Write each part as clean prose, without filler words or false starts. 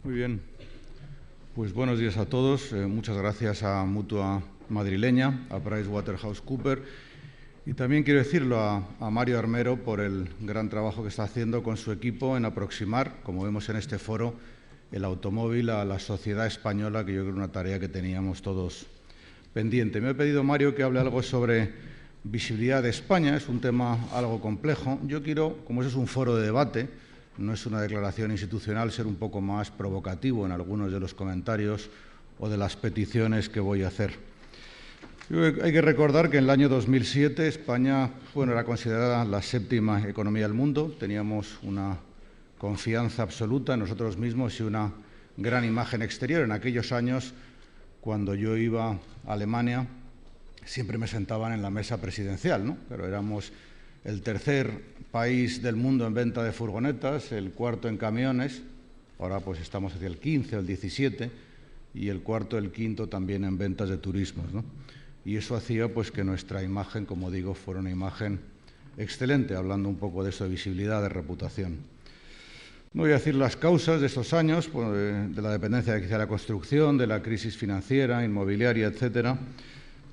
Muy bien. Pues buenos días a todos. Muchas gracias a Mutua Madrileña, a PricewaterhouseCoopers y también quiero decirlo a Mario Armero por el gran trabajo que está haciendo con su equipo en aproximar, como vemos en este foro, el automóvil a la sociedad española, que yo creo que es una tarea que teníamos todos pendiente. Me ha pedido Mario que hable algo sobre visibilidad de España. Es un tema algo complejo. Yo quiero, como eso es un foro de debate, no es una declaración institucional, ser un poco más provocativo en algunos de los comentarios o de las peticiones que voy a hacer. Hay que recordar que en el año 2007 España era considerada la séptima economía del mundo. Teníamos una confianza absoluta en nosotros mismos y una gran imagen exterior. En aquellos años, cuando yo iba a Alemania, siempre me sentaban en la mesa presidencial, ¿no? Pero éramos el tercer país del mundo en venta de furgonetas, el cuarto en camiones, ahora pues estamos hacia el 15 o el 17, y el cuarto, el quinto también en ventas de turismos, ¿no? Y eso hacía pues que nuestra imagen, como digo, fuera una imagen excelente, hablando un poco de eso, de visibilidad, de reputación. No voy a decir las causas de estos años, de la dependencia de quizá la construcción, de la crisis financiera, inmobiliaria, etcétera.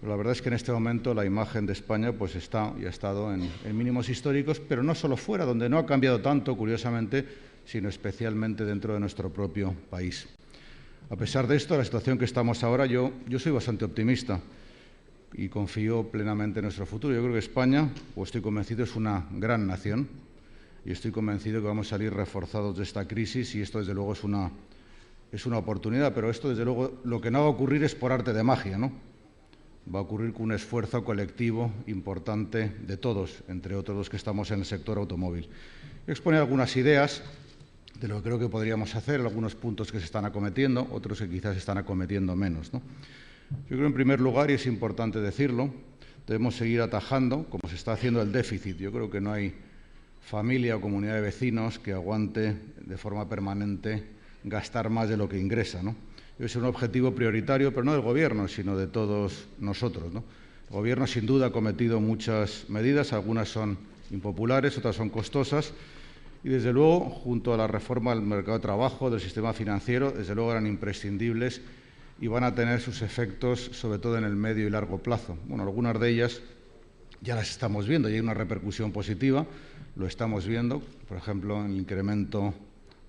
Pero la verdad es que en este momento la imagen de España pues está y ha estado en mínimos históricos, pero no solo fuera, donde no ha cambiado tanto, curiosamente, sino especialmente dentro de nuestro propio país. A pesar de esto, la situación que estamos ahora, yo soy bastante optimista y confío plenamente en nuestro futuro. Yo creo que España, o estoy convencido, es una gran nación y estoy convencido que vamos a salir reforzados de esta crisis y esto, desde luego, es una oportunidad, pero esto, desde luego, lo que no va a ocurrir es por arte de magia, ¿no? Va a ocurrir con un esfuerzo colectivo importante de todos, entre otros los que estamos en el sector automóvil. Voy a exponer algunas ideas de lo que creo que podríamos hacer, algunos puntos que se están acometiendo, otros que quizás se están acometiendo menos, ¿no? Yo creo, en primer lugar, y es importante decirlo, debemos seguir atajando, como se está haciendo, el déficit. Yo creo que no hay familia o comunidad de vecinos que aguante de forma permanente gastar más de lo que ingresa, ¿no? Es un objetivo prioritario, pero no del Gobierno, sino de todos nosotros, ¿no? El Gobierno, sin duda, ha cometido muchas medidas, algunas son impopulares, otras son costosas, y, desde luego, junto a la reforma del mercado de trabajo, del sistema financiero, desde luego eran imprescindibles y van a tener sus efectos, sobre todo en el medio y largo plazo. Bueno, algunas de ellas ya las estamos viendo y hay una repercusión positiva, lo estamos viendo, por ejemplo, en el incremento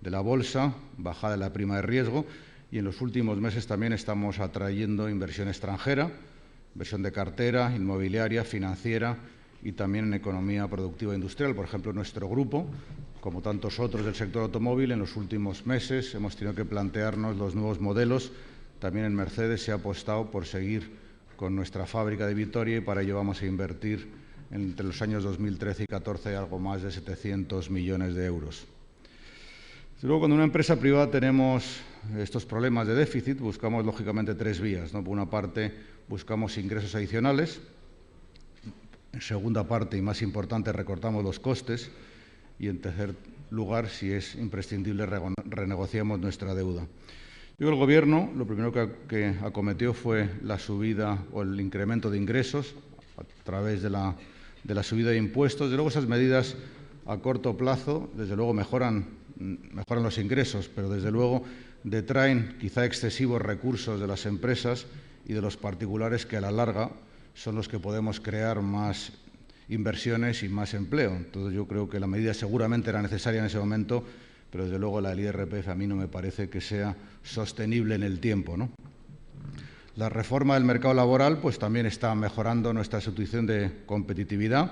de la bolsa, bajada de la prima de riesgo, y en los últimos meses también estamos atrayendo inversión extranjera, inversión de cartera, inmobiliaria, financiera y también en economía productiva e industrial. Por ejemplo, nuestro grupo, como tantos otros del sector automóvil, en los últimos meses hemos tenido que plantearnos los nuevos modelos. También en Mercedes se ha apostado por seguir con nuestra fábrica de Vitoria y para ello vamos a invertir entre los años 2013 y 2014 algo más de 700 millones de euros. Luego, cuando en una empresa privada tenemos estos problemas de déficit, buscamos lógicamente tres vías, ¿no? Por una parte, buscamos ingresos adicionales. En segunda parte, y más importante, recortamos los costes. Y en tercer lugar, si es imprescindible, renegociamos nuestra deuda. Yo creo que el Gobierno lo primero que acometió fue la subida o el incremento de ingresos a través de la subida de impuestos. Desde luego, esas medidas a corto plazo, desde luego, mejoran los ingresos, pero desde luego detraen quizá excesivos recursos de las empresas y de los particulares, que a la larga son los que podemos crear más inversiones y más empleo. Entonces, yo creo que la medida seguramente era necesaria en ese momento, pero desde luego la del IRPF a mí no me parece que sea sostenible en el tiempo, ¿no? La reforma del mercado laboral pues también está mejorando nuestra situación de competitividad.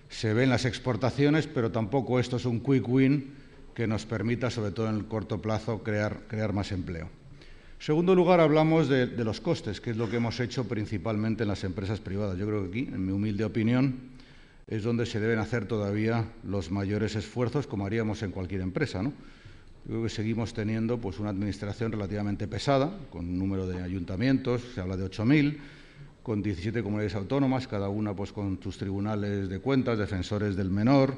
Se ven las exportaciones, pero tampoco esto es un quick win que nos permita, sobre todo en el corto plazo, crear más empleo. En segundo lugar, hablamos de los costes, que es lo que hemos hecho principalmente en las empresas privadas. Yo creo que aquí, en mi humilde opinión, es donde se deben hacer todavía los mayores esfuerzos, como haríamos en cualquier empresa, ¿no? Yo creo que seguimos teniendo pues una administración relativamente pesada, con un número de ayuntamientos, se habla de 8.000, con 17 comunidades autónomas, cada una pues con sus tribunales de cuentas, defensores del menor,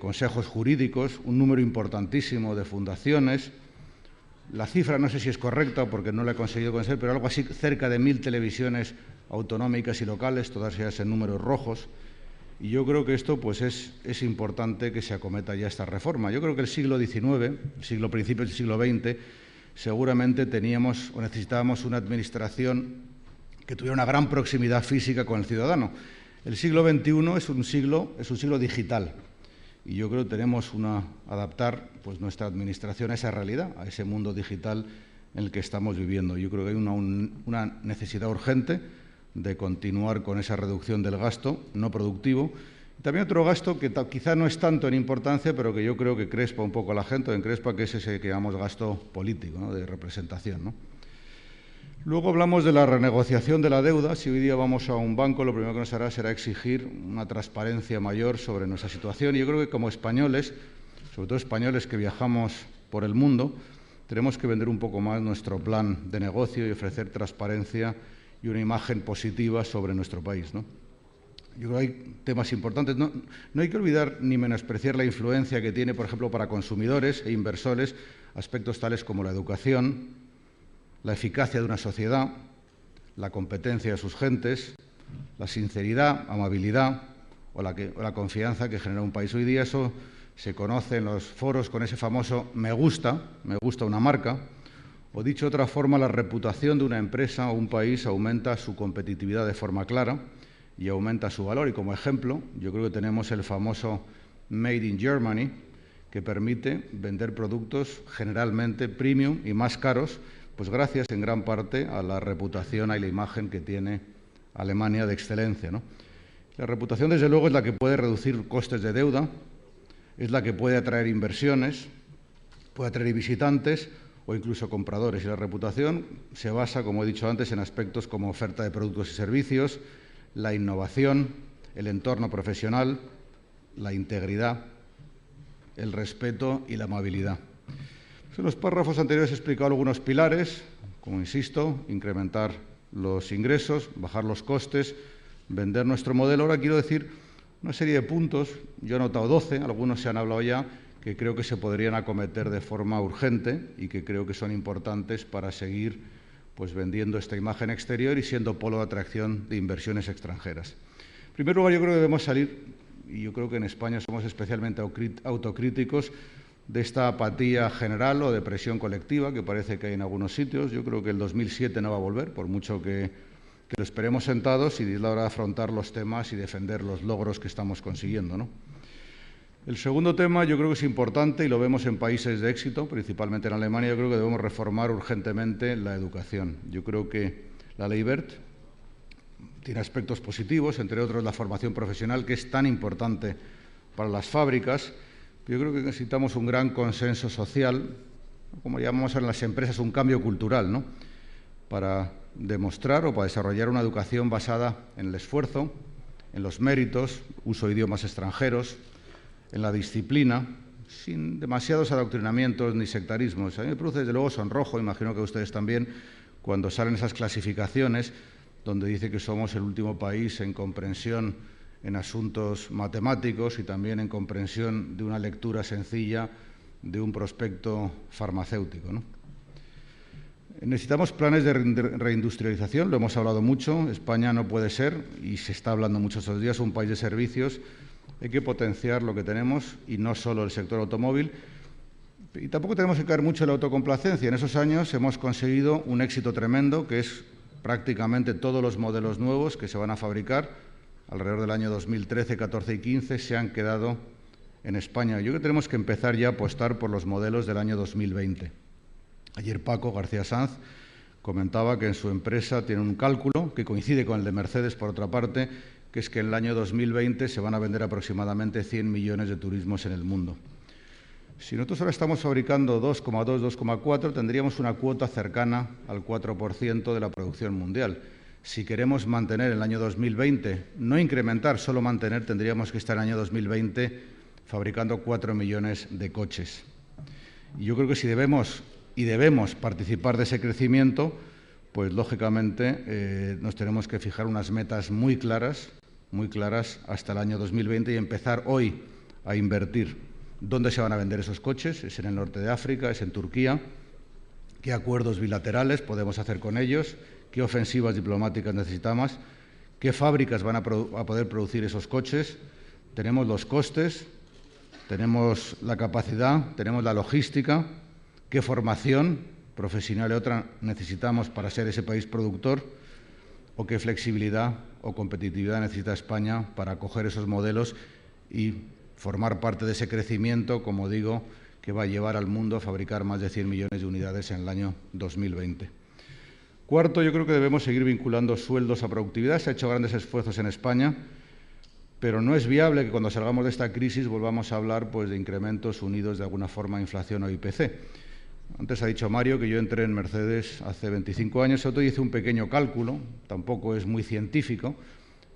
consejos jurídicos, un número importantísimo de fundaciones. La cifra no sé si es correcta porque no la he conseguido conocer, pero algo así cerca de 1.000 televisiones autonómicas y locales, todas ellas en números rojos. Y yo creo que esto pues es importante que se acometa ya esta reforma. Yo creo que el siglo XIX, principios del siglo XX, seguramente teníamos o necesitábamos una administración que tuviera una gran proximidad física con el ciudadano. El siglo XXI es un siglo digital. Y yo creo que tenemos adaptar pues, nuestra administración a esa realidad, a ese mundo digital en el que estamos viviendo. Yo creo que hay una necesidad urgente de continuar con esa reducción del gasto no productivo. Y también otro gasto que quizá no es tanto en importancia, pero que yo creo que crespa un poco a la gente, que es ese que llamamos gasto político, ¿no?, de representación, ¿no? Luego hablamos de la renegociación de la deuda. Si hoy día vamos a un banco, lo primero que nos hará será exigir una transparencia mayor sobre nuestra situación. Y yo creo que como españoles, sobre todo españoles que viajamos por el mundo, tenemos que vender un poco más nuestro plan de negocio y ofrecer transparencia y una imagen positiva sobre nuestro país, ¿no? Yo creo que hay temas importantes. No hay que olvidar ni menospreciar la influencia que tiene, por ejemplo, para consumidores e inversores, aspectos tales como la educación, la eficacia de una sociedad, la competencia de sus gentes, la sinceridad, amabilidad o la confianza que genera un país. Hoy día eso se conoce en los foros con ese famoso me gusta una marca, o dicho de otra forma, la reputación de una empresa o un país aumenta su competitividad de forma clara y aumenta su valor. Y como ejemplo, yo creo que tenemos el famoso Made in Germany, que permite vender productos generalmente premium y más caros, pues gracias en gran parte a la reputación y la imagen que tiene Alemania de excelencia, ¿no? La reputación, desde luego, es la que puede reducir costes de deuda, es la que puede atraer inversiones, puede atraer visitantes o incluso compradores. Y la reputación se basa, como he dicho antes, en aspectos como oferta de productos y servicios, la innovación, el entorno profesional, la integridad, el respeto y la amabilidad. En los párrafos anteriores he explicado algunos pilares, como insisto, incrementar los ingresos, bajar los costes, vender nuestro modelo. Ahora quiero decir una serie de puntos, yo he anotado 12, algunos se han hablado ya, que creo que se podrían acometer de forma urgente y que creo que son importantes para seguir pues, vendiendo esta imagen exterior y siendo polo de atracción de inversiones extranjeras. En primer lugar, yo creo que debemos salir, y yo creo que en España somos especialmente autocríticos, de esta apatía general o depresión colectiva que parece que hay en algunos sitios. Yo creo que el 2007 no va a volver, por mucho que lo esperemos sentados, y es la hora de afrontar los temas y defender los logros que estamos consiguiendo, ¿no? El segundo tema yo creo que es importante y lo vemos en países de éxito, principalmente en Alemania. Yo creo que debemos reformar urgentemente la educación. Yo creo que la Ley Wert tiene aspectos positivos, entre otros la formación profesional, que es tan importante para las fábricas. Yo creo que necesitamos un gran consenso social, como llamamos en las empresas, un cambio cultural, ¿no?, para demostrar o para desarrollar una educación basada en el esfuerzo, en los méritos, uso de idiomas extranjeros, en la disciplina, sin demasiados adoctrinamientos ni sectarismos. A mí me produce, desde luego, sonrojo, imagino que ustedes también, cuando salen esas clasificaciones donde dice que somos el último país en comprensión en asuntos matemáticos y también en comprensión de una lectura sencilla de un prospecto farmacéutico, ¿no? Necesitamos planes de reindustrialización, lo hemos hablado mucho. España no puede ser, y se está hablando mucho estos días, un país de servicios. Hay que potenciar lo que tenemos y no solo el sector automóvil. Y tampoco tenemos que caer mucho en la autocomplacencia. En esos años hemos conseguido un éxito tremendo, que es prácticamente todos los modelos nuevos que se van a fabricar alrededor del año 2013, 14 y 15 se han quedado en España. Yo creo que tenemos que empezar ya a apostar por los modelos del año 2020. Ayer Paco García Sanz comentaba que en su empresa tiene un cálculo que coincide con el de Mercedes, por otra parte, que es que en el año 2020 se van a vender aproximadamente 100 millones de turismos en el mundo. Si nosotros ahora estamos fabricando 2,2, 2,4, tendríamos una cuota cercana al 4% de la producción mundial. Si queremos mantener el año 2020, no incrementar, solo mantener, tendríamos que estar en el año 2020 fabricando 4 millones de coches. Y yo creo que si debemos participar de ese crecimiento, pues lógicamente nos tenemos que fijar unas metas muy claras hasta el año 2020 y empezar hoy a invertir. ¿Dónde se van a vender esos coches? ¿Es en el norte de África? ¿Es en Turquía? ¿Qué acuerdos bilaterales podemos hacer con ellos? ¿Qué ofensivas diplomáticas necesitamos? qué fábricas van a poder producir esos coches, tenemos los costes, tenemos la capacidad, tenemos la logística, qué formación profesional y otra necesitamos para ser ese país productor, o qué flexibilidad o competitividad necesita España para acoger esos modelos y formar parte de ese crecimiento, como digo, que va a llevar al mundo a fabricar más de 100 millones de unidades en el año 2020. Cuarto, yo creo que debemos seguir vinculando sueldos a productividad. Se han hecho grandes esfuerzos en España, pero no es viable que cuando salgamos de esta crisis volvamos a hablar de incrementos unidos de alguna forma a inflación o IPC. Antes ha dicho Mario que yo entré en Mercedes hace 25 años. Otro hice un pequeño cálculo, tampoco es muy científico,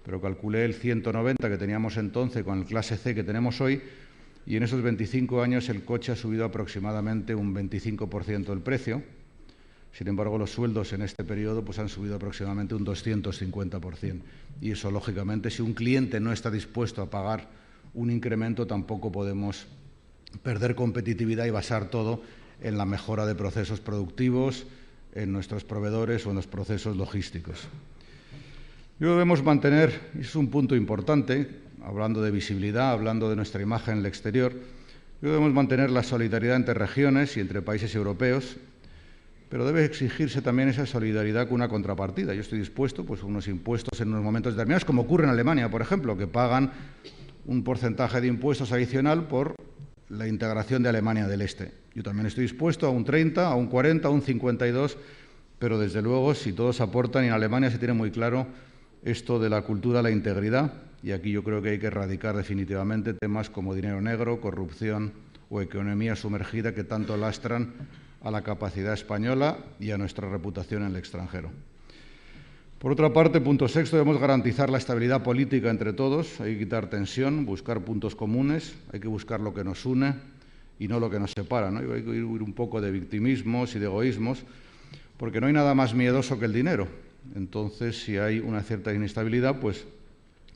pero calculé el 190 que teníamos entonces con el clase C que tenemos hoy, y en esos 25 años el coche ha subido aproximadamente un 25% el precio. Sin embargo, los sueldos en este periodo han subido aproximadamente un 250%. Y eso, lógicamente, si un cliente no está dispuesto a pagar un incremento, tampoco podemos perder competitividad y basar todo en la mejora de procesos productivos, en nuestros proveedores o en los procesos logísticos. Debemos mantener, y es un punto importante, hablando de visibilidad, hablando de nuestra imagen en el exterior, debemos mantener la solidaridad entre regiones y entre países europeos, pero debe exigirse también esa solidaridad con una contrapartida. Yo estoy dispuesto a unos impuestos en unos momentos determinados, como ocurre en Alemania, por ejemplo, que pagan un porcentaje de impuestos adicional por la integración de Alemania del Este. Yo también estoy dispuesto a un 30, a un 40, a un 52, pero desde luego si todos aportan, y en Alemania se tiene muy claro esto de la cultura de la integridad, y aquí yo creo que hay que erradicar definitivamente temas como dinero negro, corrupción o economía sumergida que tanto lastran a la capacidad española y a nuestra reputación en el extranjero. Por otra parte, punto sexto, debemos garantizar la estabilidad política entre todos. Hay que quitar tensión, buscar puntos comunes, hay que buscar lo que nos une y no lo que nos separa, ¿no? Hay que huir un poco de victimismos y de egoísmos, porque no hay nada más miedoso que el dinero. Entonces, si hay una cierta inestabilidad,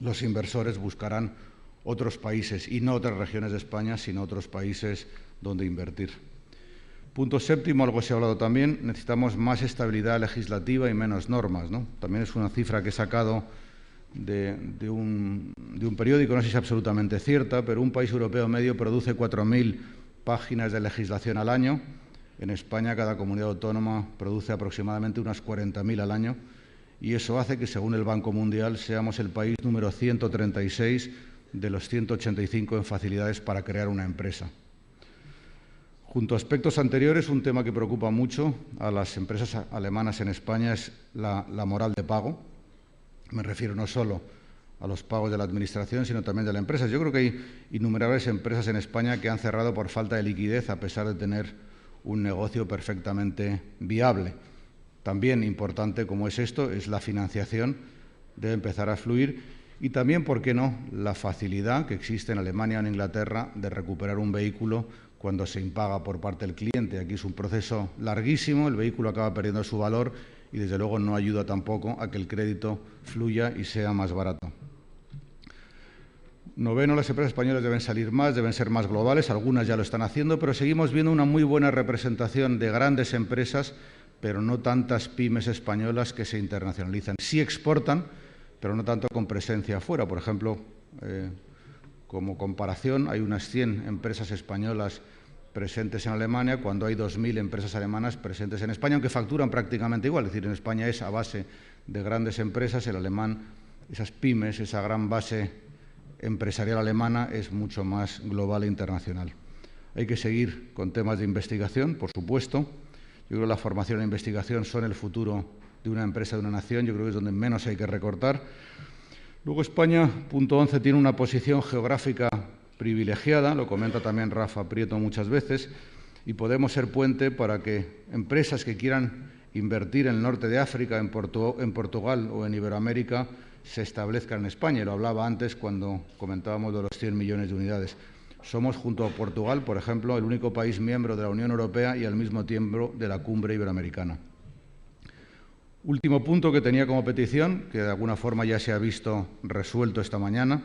los inversores buscarán otros países, y no otras regiones de España, sino otros países donde invertir. Punto séptimo, algo se ha hablado también, necesitamos más estabilidad legislativa y menos normas, ¿no? También es una cifra que he sacado de un periódico, no sé si es absolutamente cierta, pero un país europeo medio produce 4.000 páginas de legislación al año. En España, cada comunidad autónoma produce aproximadamente unas 40.000 al año, y eso hace que, según el Banco Mundial, seamos el país número 136 de los 185 en facilidades para crear una empresa. Junto a aspectos anteriores, un tema que preocupa mucho a las empresas alemanas en España es la moral de pago. Me refiero no solo a los pagos de la Administración, sino también de las empresas. Yo creo que hay innumerables empresas en España que han cerrado por falta de liquidez, a pesar de tener un negocio perfectamente viable. También importante, como es esto, es la financiación, debe empezar a fluir, y también, ¿por qué no?, la facilidad que existe en Alemania o en Inglaterra de recuperar un vehículo cuando se impaga por parte del cliente. Aquí es un proceso larguísimo, el vehículo acaba perdiendo su valor y, desde luego, no ayuda tampoco a que el crédito fluya y sea más barato. Noveno, las empresas españolas deben salir más, deben ser más globales, algunas ya lo están haciendo, pero seguimos viendo una muy buena representación de grandes empresas, pero no tantas pymes españolas que se internacionalizan. Sí exportan, pero no tanto con presencia afuera. Por ejemplo, como comparación, hay unas 100 empresas españolas presentes en Alemania, cuando hay 2.000 empresas alemanas presentes en España, aunque facturan prácticamente igual. Es decir, en España es a base de grandes empresas, el alemán, esas pymes, esa gran base empresarial alemana es mucho más global e internacional. Hay que seguir con temas de investigación, por supuesto. Yo creo que la formación e investigación son el futuro de una empresa, de una nación. Yo creo que es donde menos hay que recortar. Luego, España, punto 11, tiene una posición geográfica privilegiada, lo comenta también Rafa Prieto muchas veces, y podemos ser puente para que empresas que quieran invertir en el norte de África, en Portugal o en Iberoamérica, se establezcan en España. Y lo hablaba antes cuando comentábamos de los 100 millones de unidades. Somos, junto a Portugal, por ejemplo, el único país miembro de la Unión Europea y al mismo tiempo de la Cumbre Iberoamericana. Último punto que tenía como petición, que de alguna forma ya se ha visto resuelto esta mañana,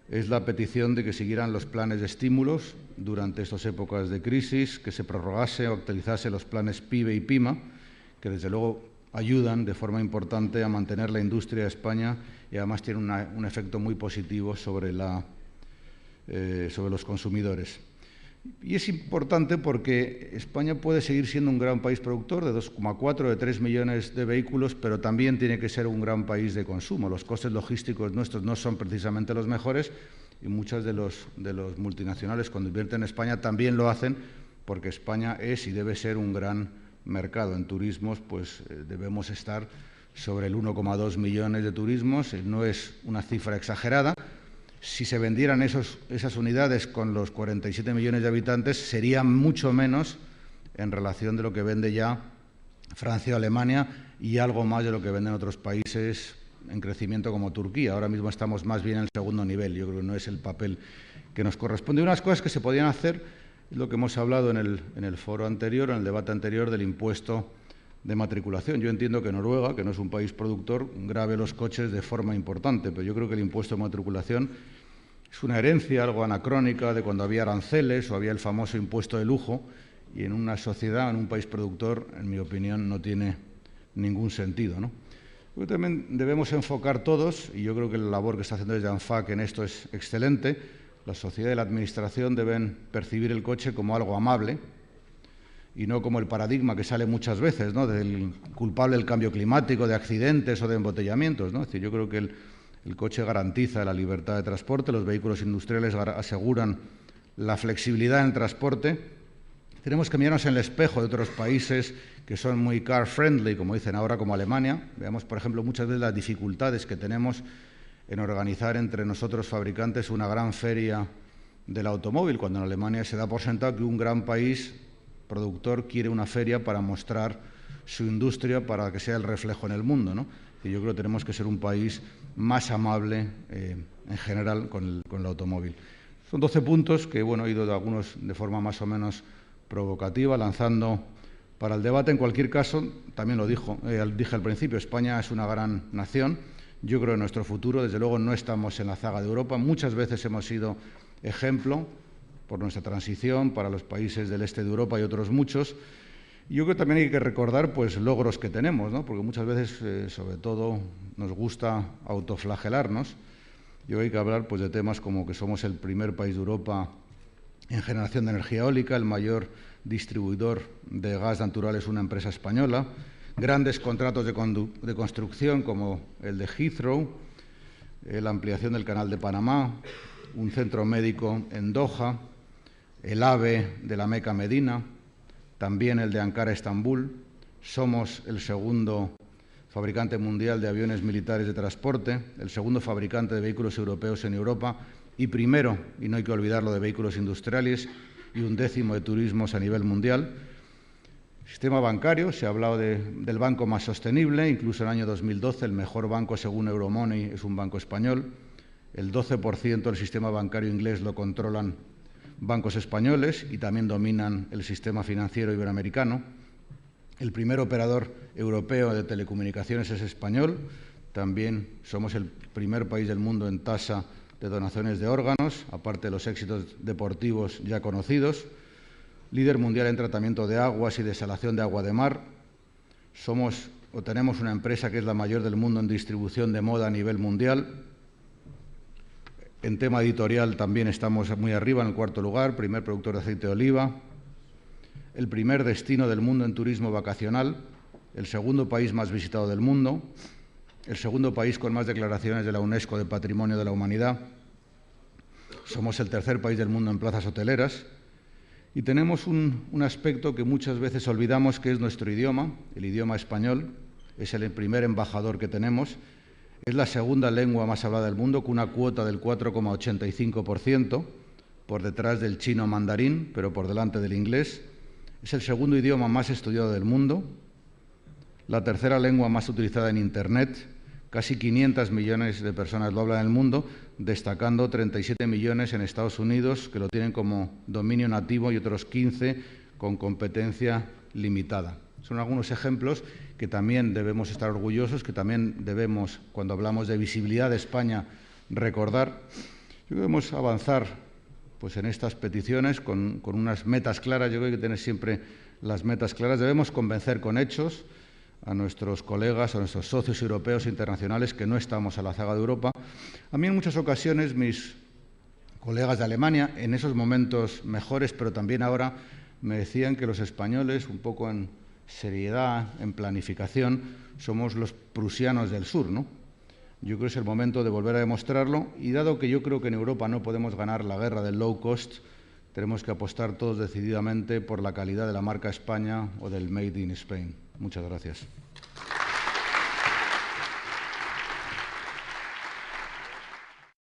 es la petición de que siguieran los planes de estímulos durante estas épocas de crisis, que se prorrogase o actualizase los planes PIBE y PIMA, que desde luego ayudan de forma importante a mantener la industria de España y además tienen un efecto muy positivo sobre los consumidores. Y es importante porque España puede seguir siendo un gran país productor de 2,4, de 3 millones de vehículos, pero también tiene que ser un gran país de consumo. Los costes logísticos nuestros no son precisamente los mejores y muchas de los multinacionales cuando invierten en España también lo hacen porque España es y debe ser un gran mercado. En turismos pues debemos estar sobre el 1,2 millones de turismos, no es una cifra exagerada. Si se vendieran esas unidades con los 47 millones de habitantes, sería mucho menos en relación de lo que vende ya Francia o Alemania y algo más de lo que venden otros países en crecimiento como Turquía. Ahora mismo estamos más bien en el segundo nivel. Yo creo que no es el papel que nos corresponde. Unas cosas que se podían hacer es lo que hemos hablado en el foro anterior, en el debate anterior del impuesto de matriculación. Yo entiendo que Noruega, que no es un país productor, grave los coches de forma importante, pero yo creo que el impuesto de matriculación es una herencia algo anacrónica de cuando había aranceles o había el famoso impuesto de lujo y en una sociedad, en un país productor, en mi opinión, no tiene ningún sentido, ¿no? Pero también debemos enfocar todos, y yo creo que la labor que está haciendo desde ANFAC en esto es excelente, la sociedad y la administración deben percibir el coche como algo amable, y no como el paradigma que sale muchas veces, ¿no?, del culpable del cambio climático, de accidentes o de embotellamientos, ¿no? Es decir, yo creo que el coche garantiza la libertad de transporte, los vehículos industriales aseguran la flexibilidad en el transporte. Tenemos que mirarnos en el espejo de otros países que son muy car-friendly, como dicen ahora, como Alemania. Veamos, por ejemplo, muchas veces las dificultades que tenemos en organizar entre nosotros fabricantes una gran feria del automóvil, cuando en Alemania se da por sentado que un gran país productor quiere una feria para mostrar su industria, para que sea el reflejo en el mundo, ¿no? Y yo creo que tenemos que ser un país más amable en general con el automóvil. Son 12 puntos que, bueno, he ido de algunos de forma más o menos provocativa, lanzando para el debate. En cualquier caso, también lo dije al principio, España es una gran nación. Yo creo que nuestro futuro, desde luego, no estamos en la zaga de Europa. Muchas veces hemos sido ejemplo por nuestra transición para los países del este de Europa y otros muchos. Y yo creo que también hay que recordar pues logros que tenemos, ¿no? Porque muchas veces, sobre todo, nos gusta autoflagelarnos. Y hoy hay que hablar pues de temas como que somos el primer país de Europa en generación de energía eólica, el mayor distribuidor de gas natural es una empresa española, grandes contratos de construcción como el de Heathrow, la ampliación del Canal de Panamá, un centro médico en Doha, el AVE de la Meca a Medina, también el de Ankara a Estambul. Somos el segundo fabricante mundial de aviones militares de transporte, el segundo fabricante de vehículos europeos en Europa y primero, y no hay que olvidarlo, de vehículos industriales y 11º de turismos a nivel mundial. Sistema bancario, se ha hablado del banco más sostenible, incluso en el año 2012 el mejor banco según Euromoney es un banco español. El 12% del sistema bancario inglés lo controlan bancos españoles y también dominan el sistema financiero iberoamericano. El primer operador europeo de telecomunicaciones es español. También somos el primer país del mundo en tasa de donaciones de órganos, aparte de los éxitos deportivos ya conocidos. Líder mundial en tratamiento de aguas y desalación de agua de mar. Tenemos una empresa que es la mayor del mundo en distribución de moda a nivel mundial. En tema editorial también estamos muy arriba, en el 4º lugar, primer productor de aceite de oliva. El primer destino del mundo en turismo vacacional, el segundo país más visitado del mundo, el segundo país con más declaraciones de la UNESCO de Patrimonio de la Humanidad. Somos el tercer país del mundo en plazas hoteleras. Y tenemos un aspecto que muchas veces olvidamos, que es nuestro idioma, el idioma español. Es el primer embajador que tenemos. Es la segunda lengua más hablada del mundo, con una cuota del 4,85%, por detrás del chino mandarín, pero por delante del inglés. Es el segundo idioma más estudiado del mundo, la tercera lengua más utilizada en Internet. Casi 500 millones de personas lo hablan en el mundo, destacando 37 millones en Estados Unidos, que lo tienen como dominio nativo, y otros 15 con competencia limitada. Son algunos ejemplos que también debemos estar orgullosos, que también debemos, cuando hablamos de visibilidad de España, recordar. Debemos avanzar pues, en estas peticiones con unas metas claras. Yo creo que hay que tener siempre las metas claras. Debemos convencer con hechos a nuestros colegas, a nuestros socios europeos e internacionales que no estamos a la zaga de Europa. A mí en muchas ocasiones mis colegas de Alemania, en esos momentos mejores, pero también ahora, me decían que los españoles, un poco en seriedad, en planificación, somos los prusianos del sur, ¿no? Yo creo que es el momento de volver a demostrarlo y dado que yo creo que en Europa no podemos ganar la guerra del low cost, tenemos que apostar todos decididamente por la calidad de la marca España o del Made in Spain. Muchas gracias.